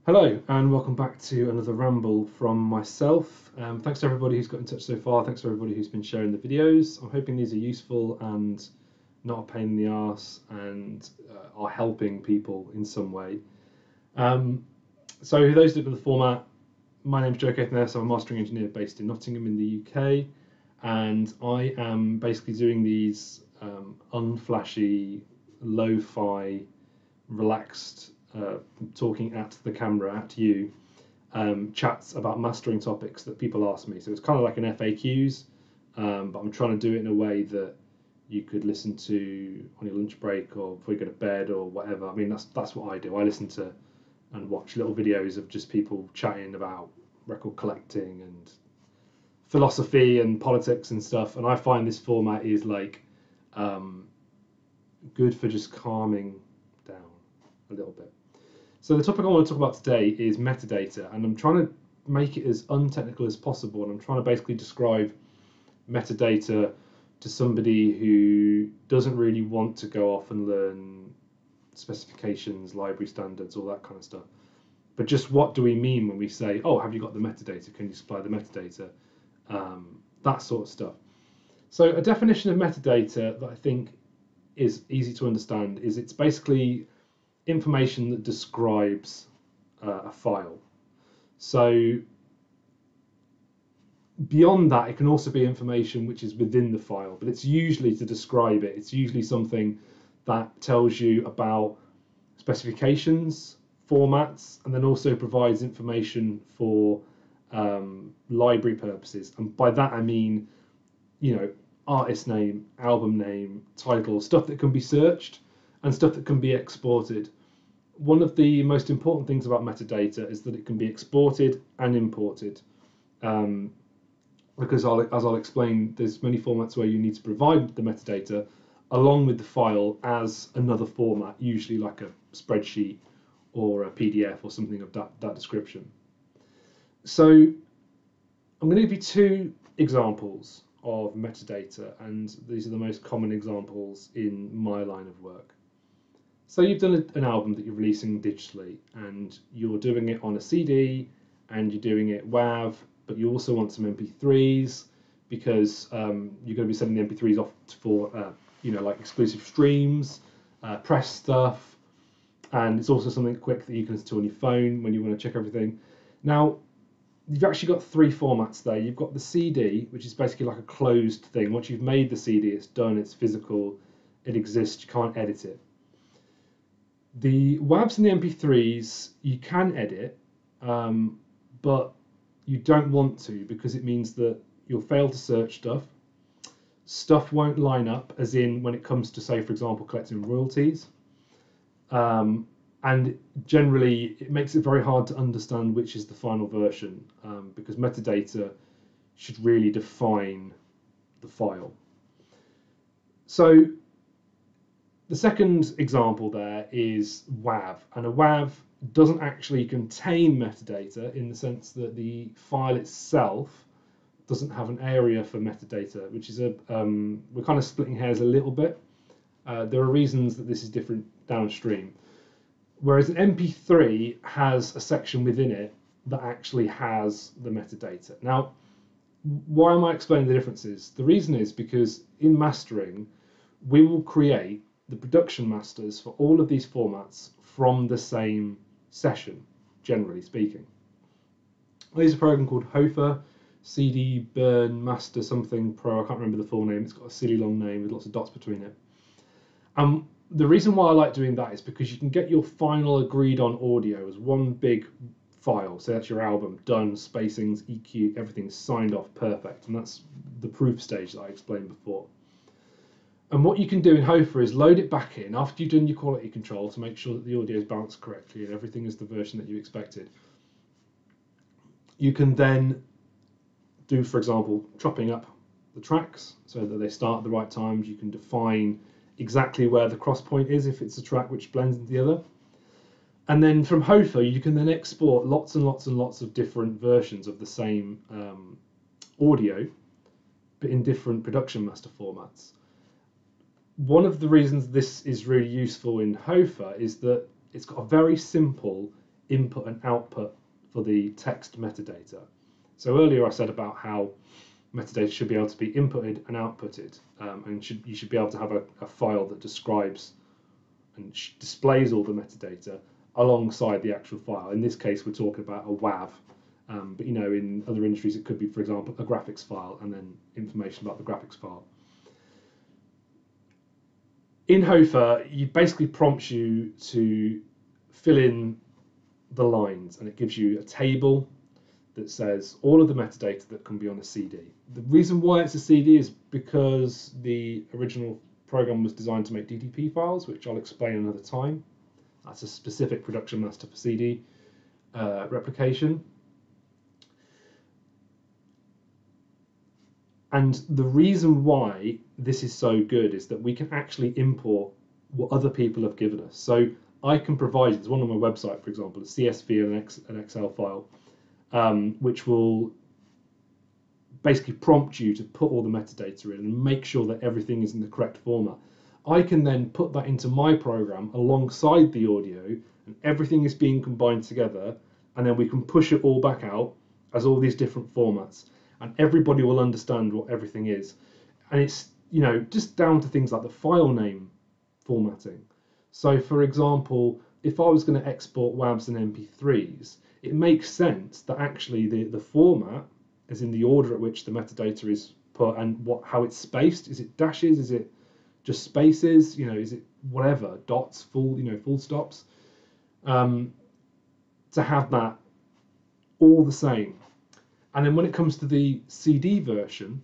Hello and welcome back to another ramble from myself. Thanks to everybody who's got in touch so far. Thanks to everybody who's been sharing the videos. I'm hoping these are useful and not a pain in the arse and are helping people in some way. So those that know the format, my name's Joe Caithness. I'm a mastering engineer based in Nottingham in the UK, and I am basically doing these unflashy, lo-fi, relaxed talking at the camera, at you, chats about mastering topics that people ask me. So it's kind of like an FAQs, but I'm trying to do it in a way that you could listen to on your lunch break or before you go to bed or whatever. I mean, that's what I do. I listen to and watch little videos of just people chatting about record collecting and philosophy and politics and stuff. And I find this format is like good for just calming down a little bit. So the topic I want to talk about today is metadata, and I'm trying to make it as untechnical as possible, and I'm trying to basically describe metadata to somebody who doesn't really want to go off and learn specifications, library standards, all that kind of stuff. But just what do we mean when we say, oh, have you got the metadata? Can you supply the metadata? That sort of stuff. So a definition of metadata that I think is easy to understand is it's basically information that describes a file. So beyond that, it can also be information which is within the file, but it's usually to describe it. It's usually something that tells you about specifications, formats, and then also provides information for library purposes. And by that I mean, artist name, album name, title, stuff that can be searched and stuff that can be exported. One of the most important things about metadata is that it can be exported and imported. Because as I'll explain, there's many formats where you need to provide the metadata along with the file as another format, usually like a spreadsheet or a PDF or something of that description. So I'm going to give you two examples of metadata, and these are the most common examples in my line of work. So you've done an album that you're releasing digitally, and you're doing it on a CD, and you're doing it WAV, but you also want some MP3s because you're going to be sending the MP3s off for like exclusive streams, press stuff, and it's also something quick that you can listen to on your phone when you want to check everything. Now, you've actually got three formats there. You've got the CD, which is basically like a closed thing. Once you've made the CD, it's done, it's physical, it exists, you can't edit it. The WAVs and the MP3s you can edit, but you don't want to because it means that you'll fail to search stuff. Stuff won't line up, as in when it comes to, say, for example, collecting royalties. And generally, it makes it very hard to understand which is the final version because metadata should really define the file. So the second example there is WAV, and a WAV doesn't actually contain metadata in the sense that the file itself doesn't have an area for metadata, which is we're kind of splitting hairs a little bit. There are reasons that this is different downstream. Whereas an MP3 has a section within it that actually has the metadata. Now, why am I explaining the differences? The reason is because in mastering, we will create the production masters for all of these formats from the same session, generally speaking. I use a program called Hofer, CD Burn Master something Pro. I can't remember the full name. It's got a silly long name with lots of dots between it. The reason why I like doing that is because you can get your final agreed on audio as one big file. So that's your album, done, spacings, EQ, everything's signed off perfect. And that's the proof stage that I explained before. And what you can do in Hofer is load it back in after you've done your quality control to make sure that the audio is balanced correctly and everything is the version that you expected. You can then do, for example, chopping up the tracks so that they start at the right times. You can define exactly where the cross point is if it's a track which blends into the other. And then from Hofer, you can then export lots and lots and lots of different versions of the same audio, but in different production master formats. One of the reasons this is really useful in Hofer is that it's got a very simple, input and output for the text metadata. So earlier I said about how metadata should be able to be inputted and outputted, and you should be able to have a file that describes and displays all the metadata alongside the actual file. In this case, we're talking about a WAV, but in other industries it could be, for example, a graphics file and then information about the graphics file. In Hofer, it basically prompts you to fill in the lines, and it gives you a table that says all of the metadata that can be on a CD. The reason why it's a CD is because the original program was designed to make DTP files, which I'll explain another time. That's a specific production master for CD replication. And the reason why this is so good is that we can actually import what other people have given us. So I can provide, there's one on my website, for example, a CSV and an Excel file, which will basically prompt you to put all the metadata in and make sure that everything is in the correct format. I can then put that into my program alongside the audio, and everything is being combined together, and then we can push it all back out as all these different formats, and everybody will understand what everything is. And it's just down to things like the file name formatting. So for example, if I was going to export WAVs and MP3s, it makes sense that actually the format, as in the order at which the metadata is put and how it's spaced. Is it dashes? Is it just spaces? Is it whatever, dots, full stops? To have that all the same. And then when it comes to the CD version,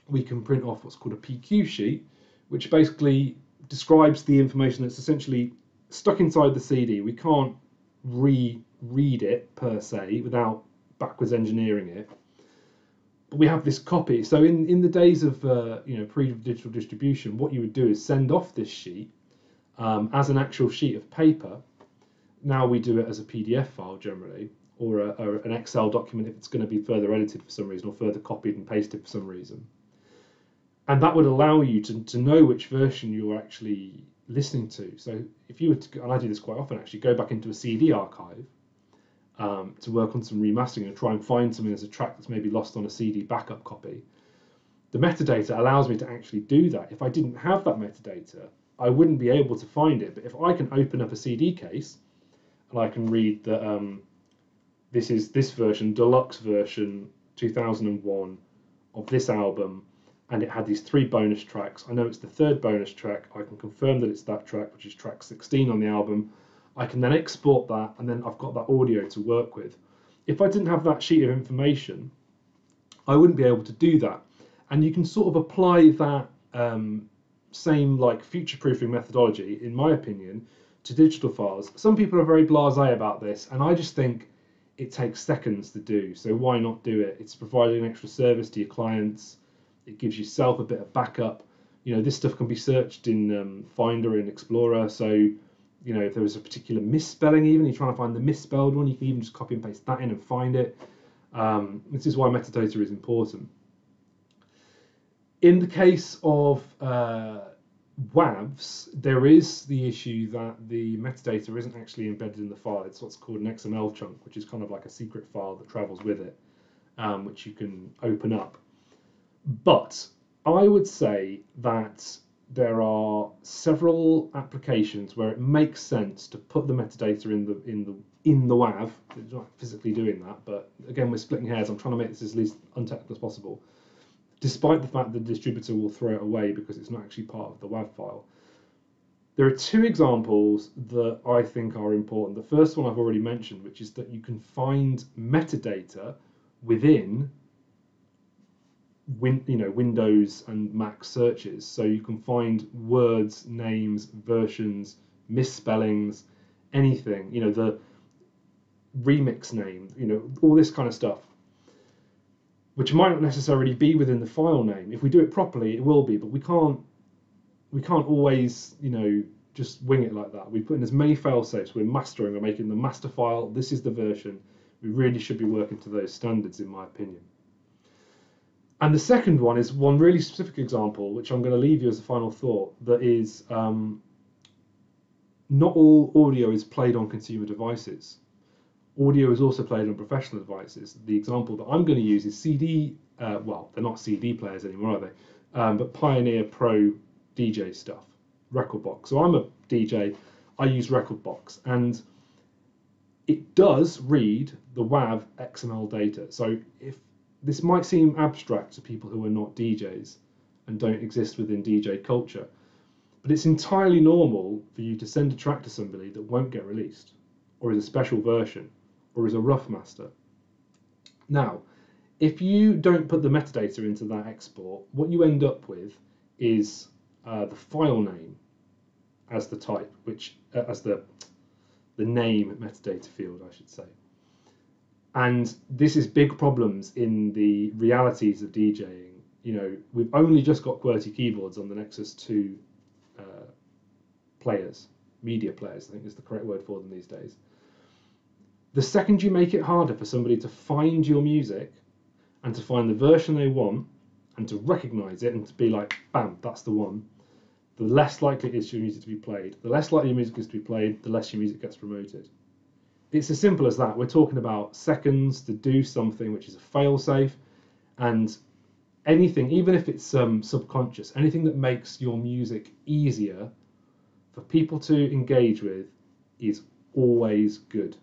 we can print off what's called a PQ sheet, which basically describes the information that's essentially stuck inside the CD. We can't read it per se without backwards engineering it. But we have this copy. So in the days of pre-digital distribution, what you would do is send off this sheet as an actual sheet of paper. Now we do it as a PDF file generally, or an Excel document if it's going to be further edited for some reason, or further copied and pasted for some reason. And that would allow you to know which version you're actually listening to. So if you were to, and I do this quite often actually, go back into a CD archive to work on some remastering and try and find something as a track that's maybe lost on a CD backup copy. The metadata allows me to actually do that. If I didn't have that metadata, I wouldn't be able to find it. But if I can open up a CD case and I can read that this is this version, deluxe version 2001 of this album, and it had these 3 bonus tracks. I know it's the 3rd bonus track. I can confirm that it's that track, which is track 16 on the album. I can then export that, and then I've got that audio to work with. If I didn't have that sheet of information, I wouldn't be able to do that. And you can sort of apply that same future-proofing methodology, in my opinion, to digital files. Some people are very blasé about this, and I just think it takes seconds to do. So why not do it? It's providing an extra service to your clients. It gives yourself a bit of backup. This stuff can be searched in Finder and Explorer. So, if there was a particular misspelling, even you're trying to find the misspelled one, you can even just copy and paste that in and find it. This is why metadata is important. In the case of WAVs, there is the issue that the metadata isn't actually embedded in the file. It's what's called an XML chunk, which is kind of like a secret file that travels with it, which you can open up. But I would say that there are several applications where it makes sense to put the metadata in the WAV. It's not physically doing that, but again, we're splitting hairs. I'm trying to make this as least untechnical as possible, despite the fact that the distributor will throw it away because it's not actually part of the WAV file. There are 2 examples that I think are important. The first one I've already mentioned, which is that you can find metadata within Windows and Mac searches. So you can find words, names, versions, misspellings, anything, the remix name, all this kind of stuff, which might not necessarily be within the file name. If we do it properly, it will be, but we can't always, just wing it like that. We put in as many fail safes. We're mastering, we're making the master file. This is the version. We really should be working to those standards, in my opinion. And the second one is one really specific example, which I'm going to leave you as a final thought, that is not all audio is played on consumer devices. Audio is also played on professional devices. The example that I'm going to use is CD, well, they're not CD players anymore, are they? But Pioneer Pro DJ stuff, Rekordbox. So I'm a DJ, I use Rekordbox, and it does read the WAV XML data. So if this might seem abstract to people who are not DJs and don't exist within DJ culture, but it's entirely normal for you to send a track to somebody that won't get released, or is a special version, or is a rough master. Now, if you don't put the metadata into that export, what you end up with is the file name as the type, which as the name metadata field, I should say. And this is big problems in the realities of DJing. You know, we've only just got QWERTY keyboards on the Nexus 2 players, media players, I think is the correct word for them these days. The second you make it harder for somebody to find your music and to find the version they want and to recognize it and to be like, bam, that's the one, the less likely it is for your music to be played. The less likely your music is to be played, the less your music gets promoted. It's as simple as that. We're talking about seconds to do something which is a fail-safe, and anything, even if it's subconscious, anything that makes your music easier for people to engage with is always good.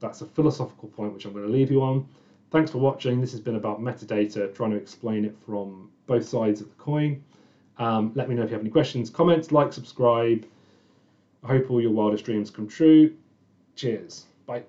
That's a philosophical point which I'm going to leave you on. Thanks for watching. This has been about metadata, trying to explain it from both sides of the coin. Let me know if you have any questions, comments, like, subscribe. I hope all your wildest dreams come true. Cheers. Bye.